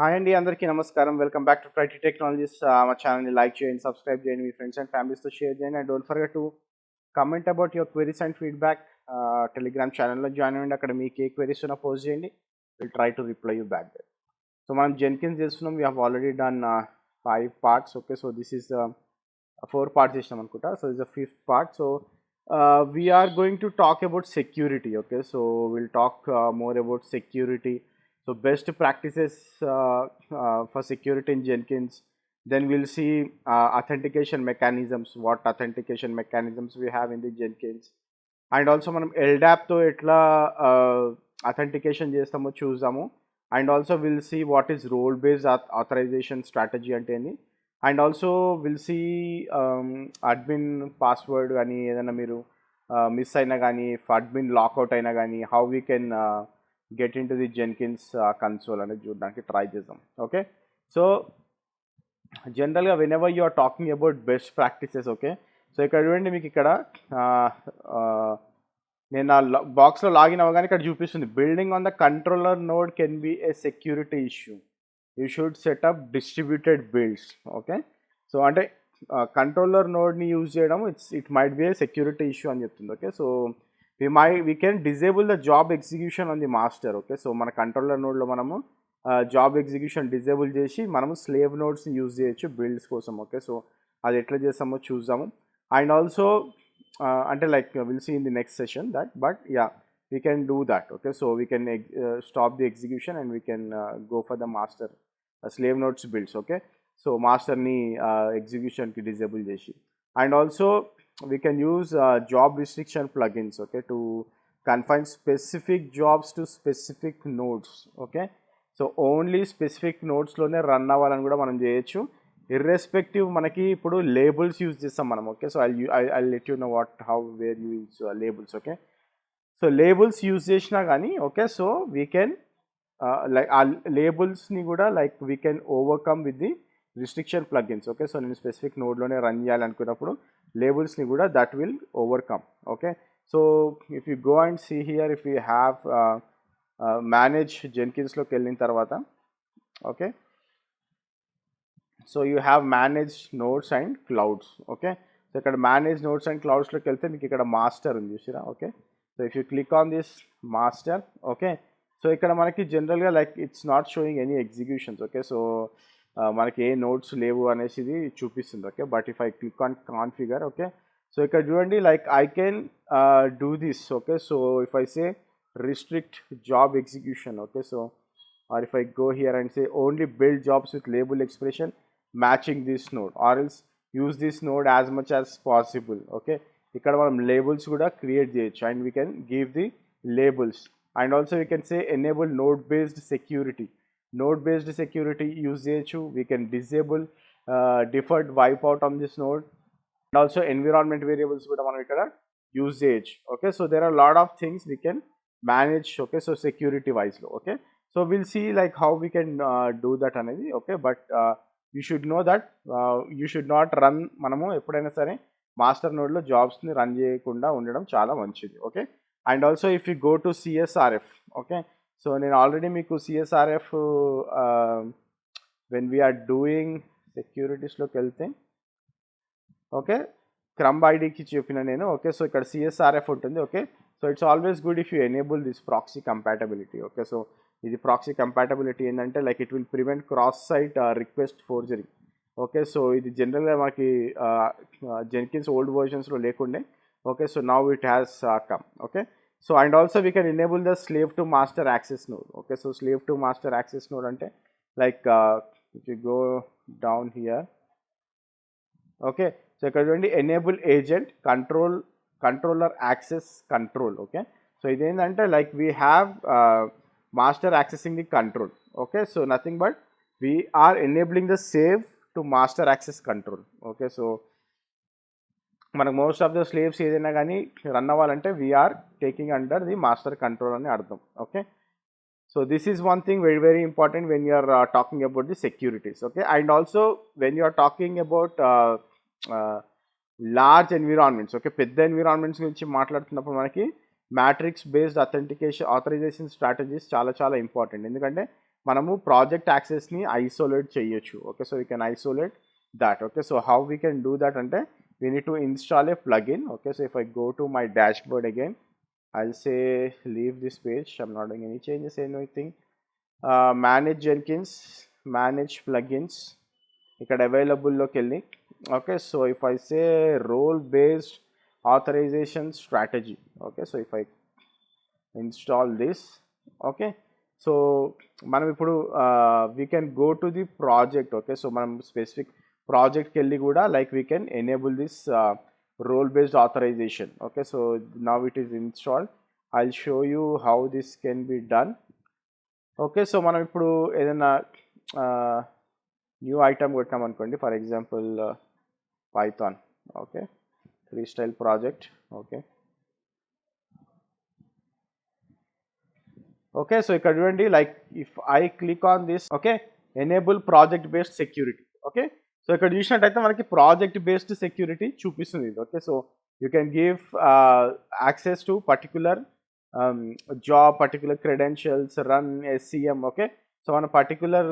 Hi అండి, అందరికీ నమస్కారం. వెల్కమ్ బ్యాక్ టు ట్రైటీ టెక్నాలజీస్. మా ఛానల్ని లైక్ చేయండి, సబ్స్క్రైబ్ చేయండి, మీ ఫ్రెండ్స్ అండ్ ఫ్యామిలీస్తో షేర్ చేయండి. And don't forget to comment about your queries and feedback. Telegram ఛానల్లో జాయిన్ అవ్వండి. అక్కడ మీకు ఏ క్వెరీస్ ఉన్నా పోస్ట్ చేయండి. Will try to reply you back there. So మనం జెన్కిన్స్ చేస్తున్నాం. We have already done 5 parts. Okay, so this is 4 parts చేసినాం అనుకుంటా. So this the 5th part. So we are going to talk about security. Okay, so we'll talk more about security. So best practices for security in Jenkins. Then we'll see authentication mechanisms, what authentication mechanisms we have in the Jenkins. And also మనం ఎల్డాప్తో ఎట్లా authentication చేస్తామో చూసాము. And also will see what is role based authorization strategy అంటే అని. And also will see admin password కానీ ఏదైనా మీరు మిస్ అయినా కానీ, అడ్మిన్ లాక్అవుట్ అయినా కానీ, how we can get into the Jenkins console అనేది చూడడానికి ట్రై చేద్దాం. ఓకే, సో జనరల్గా whenever you are talking about best practices. Okay, so ఇక్కడ చూడండి, మీకు ఇక్కడ నేను నా బాక్స్లో లాగిన్ అవ్వగానే ఇక్కడ చూపిస్తుంది building on the controller node can be A security issue. You should setup distributed builds. Okay, so అంటే కంట్రోలర్ నోడ్ని యూజ్ చేయడం it might be A security issue అని చెప్తుంది. Okay, so we can disable the job execution on the master. Okay, so మన controller నోడ్లో మనము job execution disable చేసి మనము స్లేవ్ నోడ్స్ని యూజ్ చేయొచ్చు బిల్డ్స్ కోసం. ఓకే, సో అది ఎట్లా చేస్తామో చూద్దాము. అండ్ ఆల్సో అంటే like will see in the next session that, but yeah we can do that. Okay, so we can stop the execution and we can go for the master slave nodes builds. Okay, so master ni execution ki disable cheshi. And also we can use job restriction plugins, okay, to confine specific jobs to specific nodes. Okay, so only specific nodes lone run అవ్వాలని కూడా మనం చేయొచ్చు. Irrespective మనకి ఇప్పుడు labels use చేస్తాం మనం. Okay, so I let you know how where you use labels. Okay, so labels use చేసినా కానీ, okay, so we can like ఆ లేబుల్స్ని కూడా like we can overcome with the restriction plugins. Okay, so నేను specific నోడ్లోనే run చేయాలనుకున్నప్పుడు లేబుల్స్ని కూడా that will overcome. Okay, so if you go and see here, if you have manage జెన్కిన్స్లోకి వెళ్ళిన తర్వాత, okay, so you have manage nodes and clouds. Okay, so ఇక్కడ manage nodes and క్లౌడ్స్లోకి వెళ్తే మీకు ఇక్కడ మాస్టర్ ఉంది చూసిరా. Okay, so if you click on this master, okay, so ఇక్కడ మనకి జనరల్గా like it's not showing any executions. Okay, so మనకి ఏ నోట్స్ లేవు అనేసి ఇది చూపిస్తుంది. Okay, but if I click on configure, okay, so ఇక్కడ చూడండి like I can do this. Okay, so if I say restrict job execution, okay, so or if I go here and say only build jobs with label expression matching this node, or else use this node as much as possible. Okay, ఇక్కడ మనం labels కూడా create చేయొచ్చు and we can give the labels. And also we can say enable node based security. Node based security use చేయొచ్చు. We can disable deferred wipe out on this node. And also environment variables కూడా మనం ఇక్కడ use చేయొచ్చు. Okay, so there are lot of things we can manage. Okay, so security వైజ్లో. Okay, so will see like how we can do that అనేది. Okay, but you should know that you should not run, మనము ఎప్పుడైనా సరే master నోడ్లో జాబ్స్ని run చేయకుండా ఉండడం చాలా మంచిది. Okay, and also if you go to CSRF, okay, so నేను ఆల్రెడీ మీకు సిఎస్ఆర్ఎఫ్ వెన్ వీఆర్ డూయింగ్ సెక్యూరిటీస్లోకి వెళ్తే, ఓకే, క్రమ్ ఐడికి చెప్పిన నేను. ఓకే, సో ఇక్కడ సిఎస్ఆర్ఎఫ్ ఉంటుంది. Okay, so it's always good if you enable this proxy compatibility. Okay, so ఇది ప్రాక్సీ కంపాటబిలిటీ ఏంటంటే like it will prevent cross site request forgery. Okay, so ఇది జనరల్గా మనకి జెన్కిన్స్ ఓల్డ్ వర్షన్స్లో లేకుండే. Okay, so now it has come. Okay, so and also we can enable the slave to master access node. Okay, so slave to master access node అంటే like if you go down here, okay, so ఇక్కడ చూడండి enable agent controller access control. Okay, so ఇదేంటంటే like we have master accessing the control. Okay, so nothing but we are enabling the save to master access control. Okay, so మనకు most of the slaves ఏదైనా కానీ run అవ్వాలంటే we're taking under the master control అని అర్థం. Okay, so this is one thing very very important when you are talking about the securities. Okay, and also when you are talking about large environments. Okay, పెద్ద environments గురించి మాట్లాడుతున్నప్పుడు మనకి matrix based authorisation strategies చాలా చాలా important. ఎందుకంటే మనము project యాక్సెస్ని isolate చేయొచ్చు. Okay, so we can isolate that. Okay, so how we can do that ante we need to install a plugin. Okay, so if I go to my dashboard again, I'll say leave this page, I'm not doing any changes, anything. Manage Jenkins, manage plugins, ikkada available loki velli. Okay, so if I say role based authorization strategy, okay, so if I install this, okay, so మనం ఇప్పుడు we can go to the project. Okay, so మనం specific project kelli kuda like we can enable this role based authorization. Okay, so now it is installed. I'll show you how this can be done. Okay, so మనం ఇప్పుడు ఏదైనా new item కొట్టాం అనుకోండి, for example Python. Okay, freestyle project. Okay, okay, so ఇక్కడ చూడండి, like if I click on this, okay, enable project based security. Okay, so ఇక్కడ చూసినట్టయితే మనకి ప్రాజెక్ట్ బేస్డ్ సెక్యూరిటీ చూపిస్తుంది ఇది. Okay, so you can give access to particular job, particular credentials, run SCM. Okay, so మన particular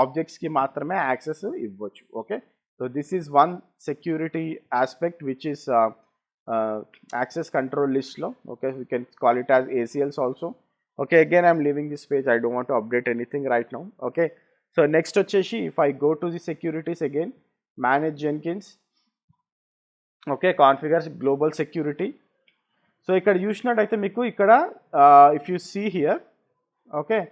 ఆబ్జెక్ట్స్కి మాత్రమే access ఇవ్వచ్చు. Okay, so this is one security aspect which is access control list lo. Okay, we can call it as ACLs also. Okay, again I'm leaving this page, I don't want to update anything right now. Okay, so next vacheshi if I go to the securities again, manage Jenkins. Okay, configure global security. So ikkada chusinattaithe meeku ikkada if you see here, okay,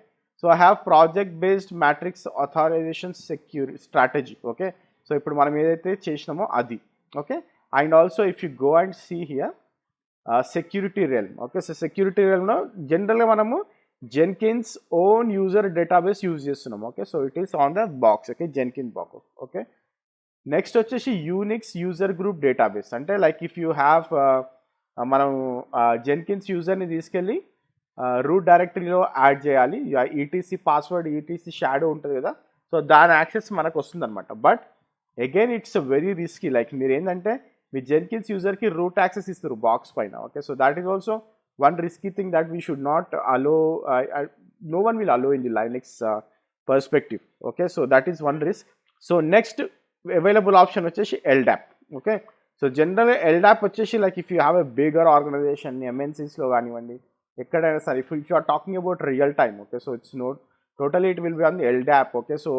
so I have project based matrix authorization security strategy. Okay, so ippudu manam edaithe chesinamo adi. Okay, and also if you go and see here security realm. Okay, so security realm lo generally manamu Jenkins own user database use chestunnam. Okay, so it is on the box. Okay, Jenkins box. Okay, next vacheshi Unix user group database. Ante like if you have manamu Jenkins user ni తీసుకెళ్ళి root డైరెక్టరీలో add చేయాలి, ETC password, ETC shadow ఉంటుంది కదా, so దాని access మనకు వస్తుంది అనమాట. But again it's very risky. Like మీరు ఏంటంటే మీ జెన్కిన్స్ యూజర్కి రూట్ యాక్సెస్ ఇస్తారు బాక్స్ పైన. Okay, so that is also one risky thing that we should not allow, no one will allow in the Linux perspective. Okay, so that is one risk. So next available option వచ్చేసి LDAP. Okay, so జనరల్గా LDAP వచ్చేసి like if you have a bigger organization, ఎంఎన్సీస్లో కానివ్వండి, ఎక్కడైనా సరే, if you are talking about real time. Okay, so it's not totally it will be on the LDAP. Okay, so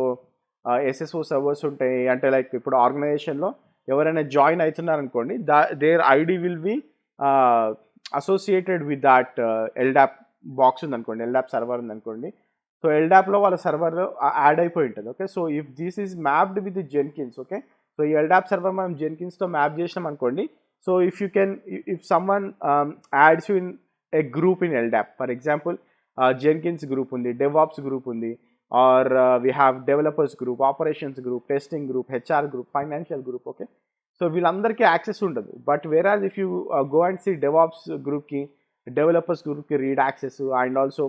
SSO servers ఉంటాయి. అంటే like ఇప్పుడు ఆర్గనైజేషన్లో ఎవరైనా జాయిన్ అవుతున్నారనుకోండి, their ID will be associated with that LDAP box ఉందనుకోండి, LDAP server ఉందనుకోండి, so ఎల్డాప్లో వాళ్ళ సర్వర్ యాడ్ అయిపోయి ఉంటుంది. Okay, so if this is mapped with Jenkins, okay, so ఈ ఎల్డాప్ సర్వర్ మనం జెన్కిన్స్తో మ్యాప్ చేసినాం అనుకోండి, so if you can, if someone ads you in a group in LDAP, for example Jenkins group ఉంది, DevOps group ఉంది, or we have developers group, operations group, testing group, HR group, financial group. Okay, so వీళ్ళందరికీ access ఉండదు. But whereas if you go and see DevOps గ్రూప్కి, developers గ్రూప్కి read access, and also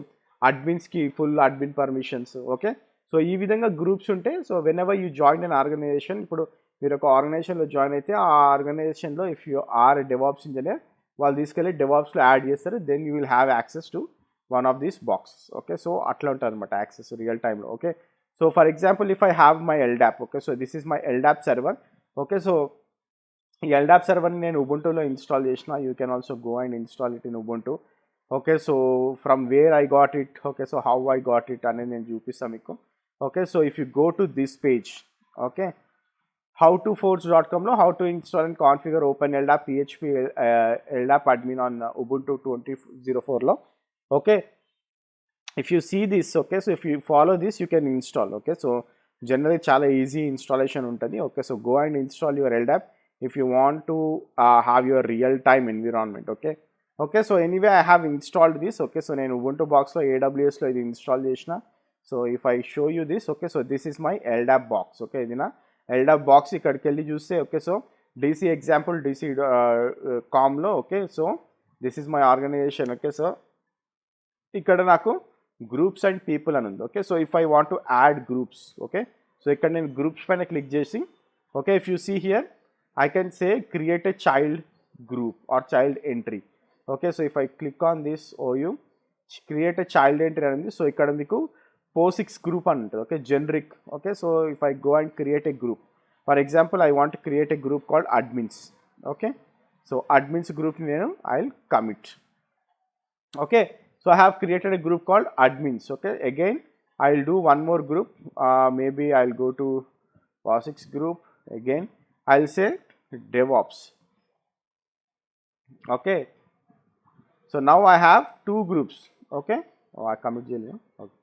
అడ్మిన్స్కి full admin permissions. Okay, so ఈ విధంగా groups ఉంటాయి. So whenever you join an organisation, ఇప్పుడు మీరు ఒక ఆర్గనైజేషన్లో జాయిన్ అయితే ఆ ఆర్గనైజేషన్లో if you are DevOps engineer, వాళ్ళు తీసుకెళ్ళి డెవాప్స్లో యాడ్ చేస్తారు, then you will have access to one of these boxes. Okay, so atla unta anamata access real time lo. Okay, so for example if I have my LDAP, okay, so this is my LDAP server. Okay, so ee LDAP server ni nenu Ubuntu lo install chesina, you can also go and install it in Ubuntu. Okay, so from where I got it, okay, so how I got it anedi nenu chupista meeku. Okay, so if you go to this page, okay, howtoforge.com lo how to install and configure OpenLDAP PHP LDAP admin on Ubuntu 20.04 lo. Okay, if you see this, okay, so if you follow this you can install. Okay, so generally chala easy installation untadi. Okay, so go and install your LDAP if you want to have your real time environment. Okay, okay, so anyway I have installed this. Okay, so nenu Ubuntu box lo AWS lo idi install chesina. So if I show you this, okay, so this is my LDAP box. Okay, ఇది నా LDAP box. ఇక్కడికి వెళ్ళి చూస్తే, okay, so DC example DC com లో, okay, so this is my organization. Okay, so ఇక్కడ నాకు groups and people అని ఉంది. Okay, so if I want to add groups, okay, so ఇక్కడ నేను గ్రూప్స్ పైన క్లిక్ చేసి, okay, if you see here I can say create a child group or child entry. Okay, so if I click on this OU create a child entry అనేది, so ఇక్కడ మీకు POSIX group అని ఉంటుంది. Okay, generic. Okay, so if I go and create a group, for example I want to create a group called admins. Okay, so admins group నేను I'll commit. Okay, so I have created a group called admins. Okay, again I'll do one more group. Maybe I'll go to POSIX group. Again I'll say DevOps. Okay, so now I have two groups. Okay, oh, I commit jail. Okay.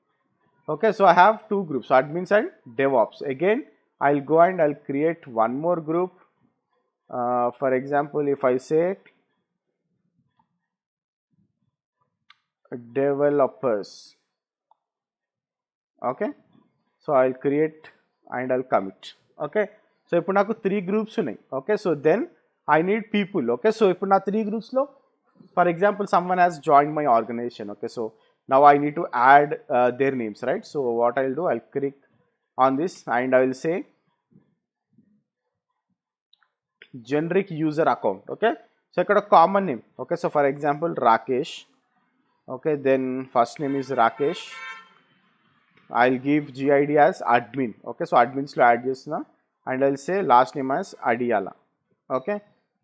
Okay, so I have two groups, admins and DevOps. Again I'll go and I'll create one more group. For example, if I say developers. Okay, so I'll create and I'll commit. Okay, so ఇప్పుడు నాకు 3 groups ఉన్నాయి. Okay, so then I need people. Okay, so ఇప్పుడు నా 3 groups లో, for example, someone has joined my organization. Okay, so now I need to add their names, right? So what I'll do, I'll click on this and I will say generic user account. Okay, so ఇక్కడ common name. Okay, so for example Rakesh. Okay, then first name is Rakesh. I'll give GID as admin. Okay, so admins lo add chesna, and I'll say last name as Adiyala. Okay,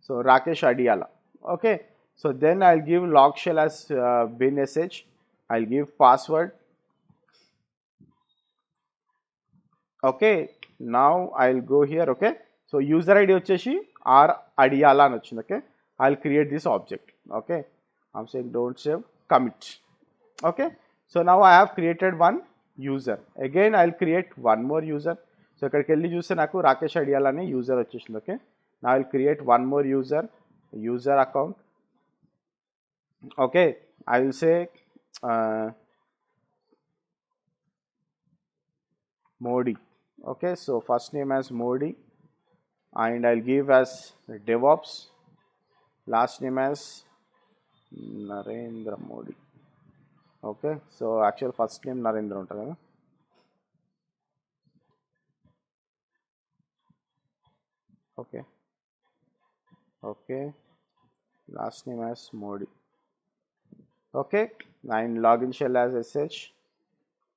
so Rakesh Adiyala. Okay, so then I'll give log shell as bin sh. I'll give password. Okay, now I'll go here. Okay, so user ID వచ్చేసి R Adiyala అని వచ్చింది. Okay, I'll create this object. Okay, I'm saying don't save, commit. Okay, so now I have created one user. Again I'll create one more user. So ఇక్కడికి వెళ్ళి చూస్తే నాకు రాకేష్ అడియాల్ అనే user వచ్చేసింది. Okay, నా I'll create one more user account. Okay, I will say Modi. Okay, so first name as Modi and I'll give as DevOps, last name as Narendra Modi. Okay, so actual first name Narendra ఉంటుంది కదా. Okay, okay, last name as Modi. Okay, and login shell as sh,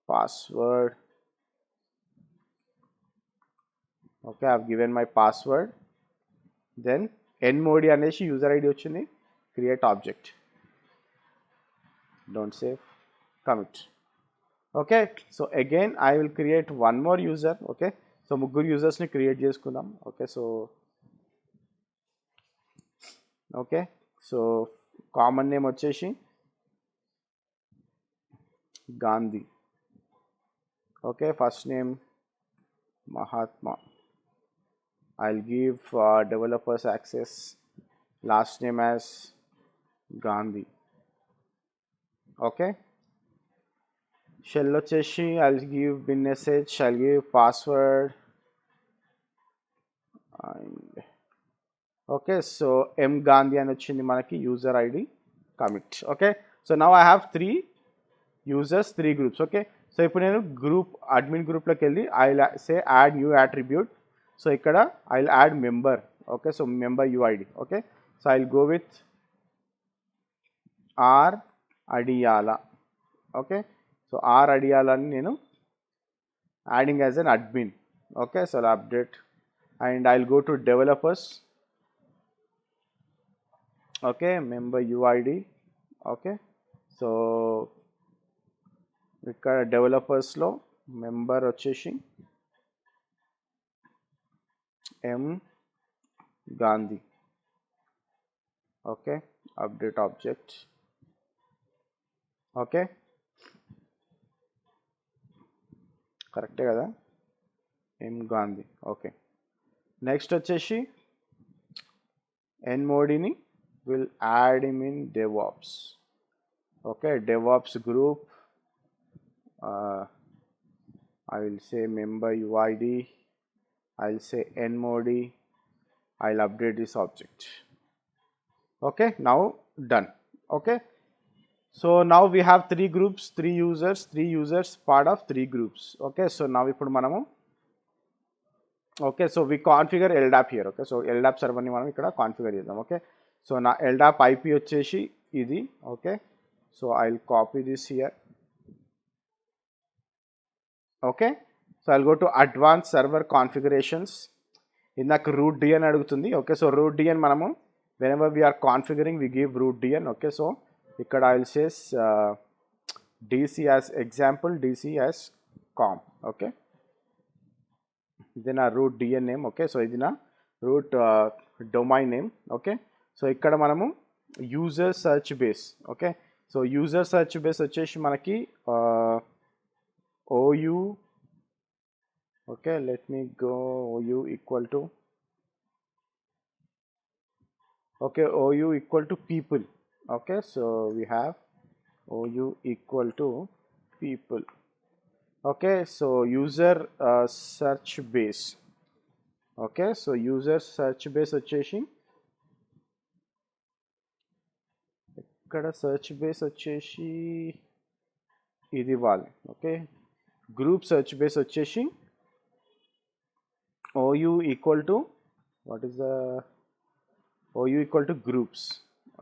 password. Okay, I've given my password. Then nmodi అనేసి user ID వచ్చింది, create object, don't save, commit. Okay, so again I will create one more user. Okay, so ముగ్గురు users ని create చేసుకుందాం. Okay, so okay, so common name వచ్చేసి Gandhi. Okay, first name Mahatma. I'll give developers access, last name as Gandhi. Okay, shell వచ్చేసి I'll give bin sh, I'll give password and okay, so M Gandhi అని వచ్చింది మనకి user ID, commit. Okay, so now I have 3 users, 3 groups. Okay, so ఇప్పుడు నేను group admin group లోకి వెళ్ళి I'll say add new attribute. So ఇక్కడ I'll add member. Okay, so member UID. Okay, so I'll go with R Adiyala. Okay, so R Adiyala ni nenu adding as an admin. Okay, so I'll update and I'll go to developers. Okay, member UID. Okay, so ఇక్కడ developers లో member వచ్చేసి M Gandhi. Okay, update object. Okay, కరెక్టే కదా, M Gandhi. Okay, next వచ్చేసి nmodi will add him in DevOps. Okay, DevOps group. I will say member UID. I'll say nmodi. I'll update this object. Okay, now done. Okay, so now we have 3 groups, 3 users, part of 3 groups. Okay, so now ఇప్పుడు మనము okay, so we configure LDAP here. Okay, so LDAP server ని మనం ఇక్కడ configure చేద్దాం. Okay, so నా LDAP IP వచ్చేసి ఇది. Okay, so I'll copy this here. Okay. So I'll go to advance server configurations. ఇందాక రూట్ డిఎన్ అడుగుతుంది. ఓకే. సో రూట్ డిఎన్ మనము whenever we are configuring we give root dn. okay, so ఇక్కడ I will say dc as example, dc as com. okay, ఇది నా root dn name. okay, so ఇది నా root domain name. okay, so ఇక్కడ మనము user search base. okay, so user search base వచ్చేసి మనకి ou, okay, let me go ou equal to, okay, ou equal to people. okay, so we have ou equal to people. okay, so user search base. okay, so user search base వచ్చేసి ఇక్కడ search base వచ్చేసి ఇది ఇవ్వాలి. Okay, group search base వచ్చేసి ou equal to, what is the ou equal to groups.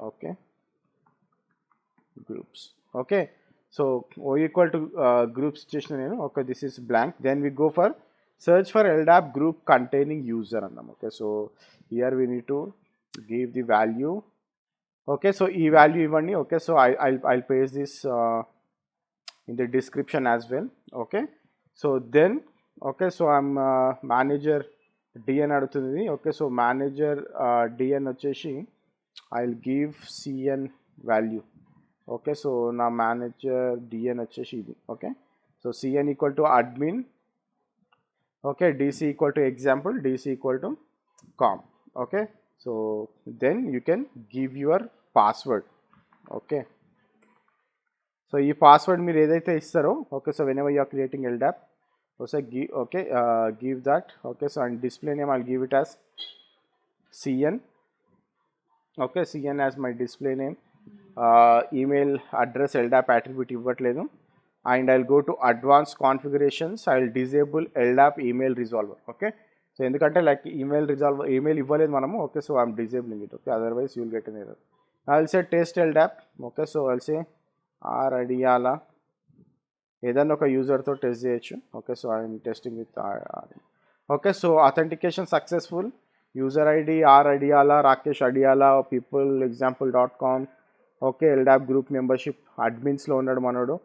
okay, groups. okay, so ou equal to groups చేసిన నేను. okay, this is blank. then we go for search for LDAP group containing user అన్నాం. okay, so here we need to give the value. okay, so ఈ value ఇవ్వండి. okay, so I'll paste this in the description as well. okay, so then okay, so I'm manager dn అడుగుతుంది. okay, so manager dn వచ్చేసి I'll give cn value. okay, so నా manager dn వచ్చేసి ఇది. okay, so cn equal to admin. okay, dc equal to example, dc equal to com. okay, so then you can give your password. okay, so ఈ password మీరు ఏదైతే ఇస్తారో, okay, so whenever you are creating LDAP, okay, give that. okay, so and display name I'll give it as cn. okay, cn as my display name. email address LDAP attribute ఇవ్వట్లేదు. and I'll go to advanced configurations. I'll disable LDAP email resolver. okay, so ఎందుకంటే like email ఇవ్వలేదు మనము. okay, so I'm disabling it. okay, otherwise you will get an error. I'll say test LDAP. okay, so I'll say r Adiyala, ఏదన్నా ఒక యూజర్తో test చేయొచ్చు. Okay, so I'm testing with okay, so authentication successful. User ID R Adiyala, Rakesh Adiyala, people example.com. Okay, LDAP group membership అడ్మిన్స్లో ఉన్నాడు మనోడు.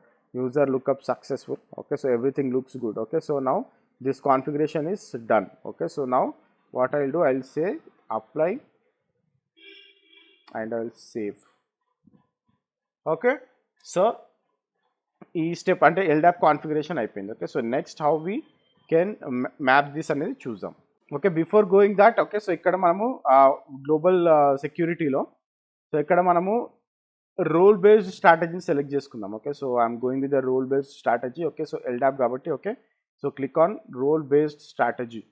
User lookup successful. Okay, so everything looks good. Okay, so now this configuration is done. Okay, so now what I will do, I will say apply and I will save. Okay, so ఈ step అంటే LDAP configuration అయిపోయింది. Okay, so next how we can map this అనేది చూద్దాం. Okay, before going that, okay, so ఇక్కడ మనము global సెక్యూరిటీలో, so ఇక్కడ మనము రోల్ బేస్డ్ స్ట్రాటజీని సెలెక్ట్ చేసుకుందాం. Okay, so I'm going with the role based strategy. Okay, so LDAP కాబట్టి. Okay, so click on role based strategy.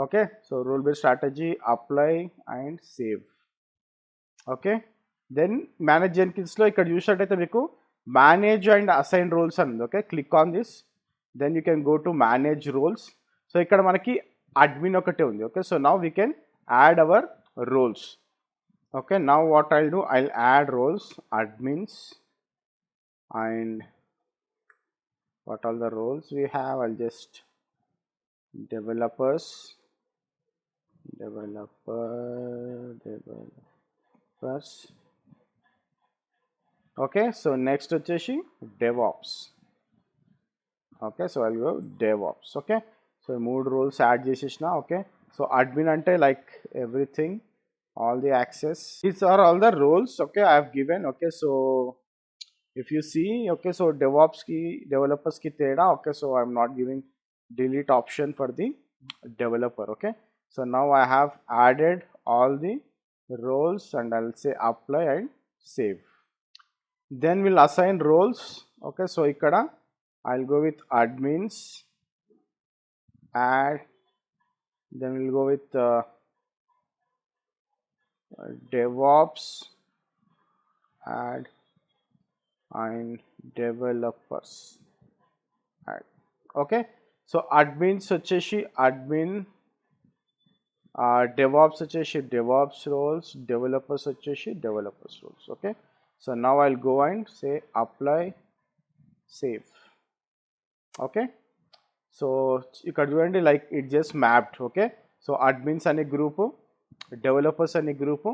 Okay, so role based strategy, apply and save. Okay, then manage జెన్కిన్స్లో ఇక్కడ చూసినట్టయితే మీకు manage and assign roles అని ఉంది. Okay, click on this. Then you can go to manage roles. So ఇక్కడ మనకి admin ఒకటే ఉంది. Okay, so now we can add our roles. Okay, now what I'll do, I'll add roles, admins, and what all the roles we have, I'll just developers. okay, so next వచ్చేసి DevOps. okay, so I'll go DevOps. okay, so మూడు roles add చేసేసిన. okay, so admin అంటే like everything, all the access, these are all the roles. okay, I have given. okay, so if you see, okay, so DevOps ki developers ki teda. okay, so I'm not giving delete option for the developer. okay, so now I have added all the roles and I'll say apply and save. Then we'll assign roles. okay, so ikkada I'll go with admins, add, then we'll go with DevOps, add, and developers, add. okay, so admins వచ్చేసి admin, DevOps వచ్చేసి DevOps roles, developers వచ్చేసి developers roles. okay, so now I'll go and say apply, save. Okay. So ఇక్కడ చూడండి like it just mapped. Okay. So admins అనే group, developers అనే group,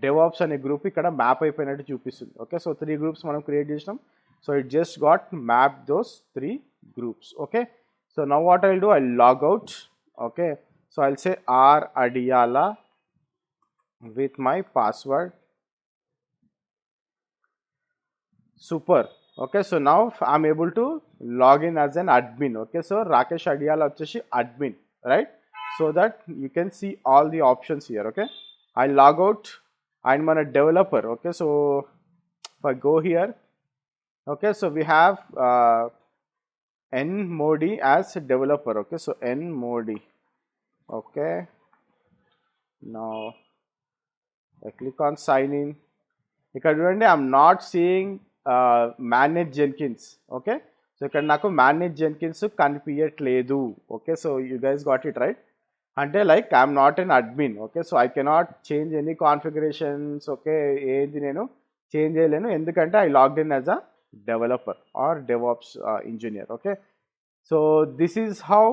DevOps అనే group ఇక్కడ map అయిపోయినట్టు చూపిస్తుంది. ఓకే. సో 3 గ్రూప్స్ మనం క్రియేట్ చేసినాం. So it just got map those 3 groups. Okay. So now what I'll do, I log out. Okay. So I'll say R Adiyala with my password. Super. Okay, so now I'm able to log in as an admin. Okay, so Rakesh Adiyala vachesi admin, right? So that you can see all the options here. Okay, I log out. I'm a developer. Okay, so if I go here, okay, so we have N Modi as developer. Okay, so N Modi. Okay, now I click on sign in. ఇక్కడ చూడండి I'm not seeing manage Jenkins. Okay. So ఇక్కడ నాకు manage Jenkins కనిపించట్లేదు. Okay. So you guys got it right. అంటే like I'm not an admin. Okay. So I cannot change any configurations. Okay. ఏది నేను change చేయలేను ఎందుకంటే I logged in as a developer or DevOps engineer. Okay. So this is how.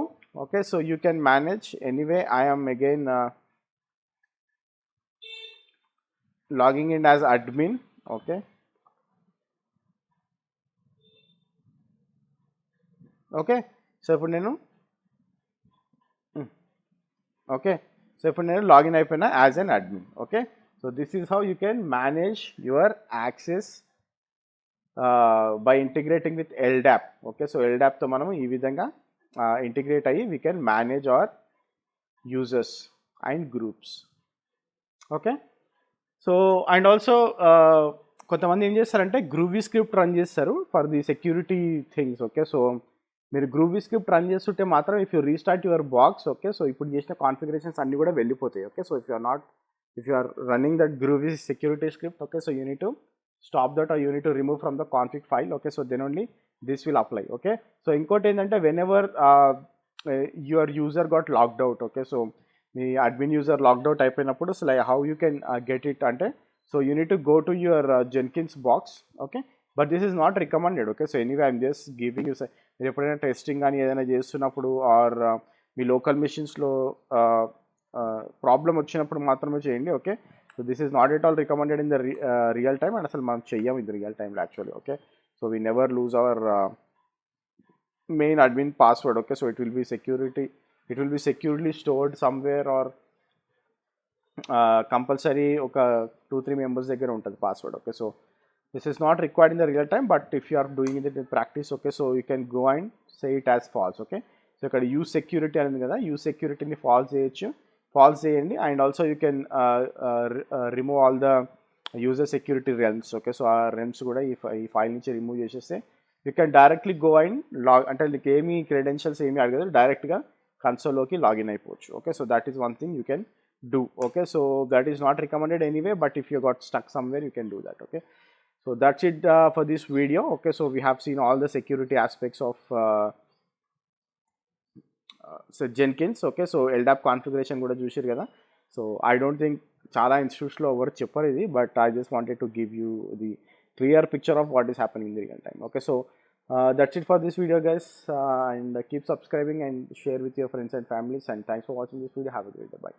Okay. So you can manage. Anyway I am again logging in as admin. Okay. Okay. So ఇప్పుడు నేను okay. So ఇప్పుడు నేను login అయిపోయినా as an admin. Okay. So this is how you can manage your access by integrating with LDAP. Okay. So ఎల్డాప్తో మనం ఈ విధంగా integrate అయ్యి we can manage our users and groups. Okay. So and also కొంతమంది ఏం చేస్తారంటే Groovy script run చేస్తారు for the security things. Okay. So మీరు గ్రూవీ స్క్రిప్ట్ రన్ చేస్తుంటే మాత్రం if you restart your box, okay, so ఇప్పుడు చేసిన కాన్ఫిగరేషన్స్ అన్నీ కూడా వెళ్ళిపోతాయి. Okay. So if you are running that groovy security script, okay, so you need to stop that or you need to remove from the config file. Okay. So then only this will apply. Okay. So ఇంకోటి ఏంటంటే whenever your user got logged out, okay, so మీ admin user logged out అయిపోయినప్పుడు so like how you can get it అంటే so you need to go to your Jenkins box. Okay. But this is not recommended. Okay. So anyway I'm just giving you. మీరు ఎప్పుడైనా testing కానీ ఏదైనా చేస్తున్నప్పుడు or మీ local మిషన్స్లో problem వచ్చినప్పుడు మాత్రమే చేయండి. Okay. So this is not at all recommended in the real time and అసలు మనం చెయ్యం ఇది రియల్ టైంలో actually. Okay. So we never lose our main admin password. Okay. So it will be securely stored somewhere or compulsory ఒక 2-3 members దగ్గర ఉంటుంది password. Okay. So this is not required in the real time but if you are doing it in practice, okay, so you can go and say it as false. Okay. So ఇక్కడ use security అనేది కదా, use సెక్యూరిటీని false చేయొచ్చు, false చేయండి and also you can remove all the user security realms. Okay. So ఆ realms కూడా ఈ file నుంచి రిమూవ్ చేసేస్తే you can directly go and log అంటే నీకు ఏమీ క్రెడెన్షియల్స్ ఏమీ అడగదు, డైరెక్ట్గా కన్సోల్లోకి లాగిన్ అయిపోవచ్చు. Okay. So that is one thing you can do. Okay. So that is not recommended anyway, but if you got stuck somewhere you can do that. Okay. So that's it for this video. Okay. So we have seen all the security aspects of so Jenkins. Okay. So LDAP configuration kuda chusir kada. So I don't think chala institutes lo over chepparu idi, but I just wanted to give you the clear picture of what is happening in the real time. Okay. So that's it for this video guys, and keep subscribing and share with your friends and families, and thanks for watching this video. Have a great day. Bye.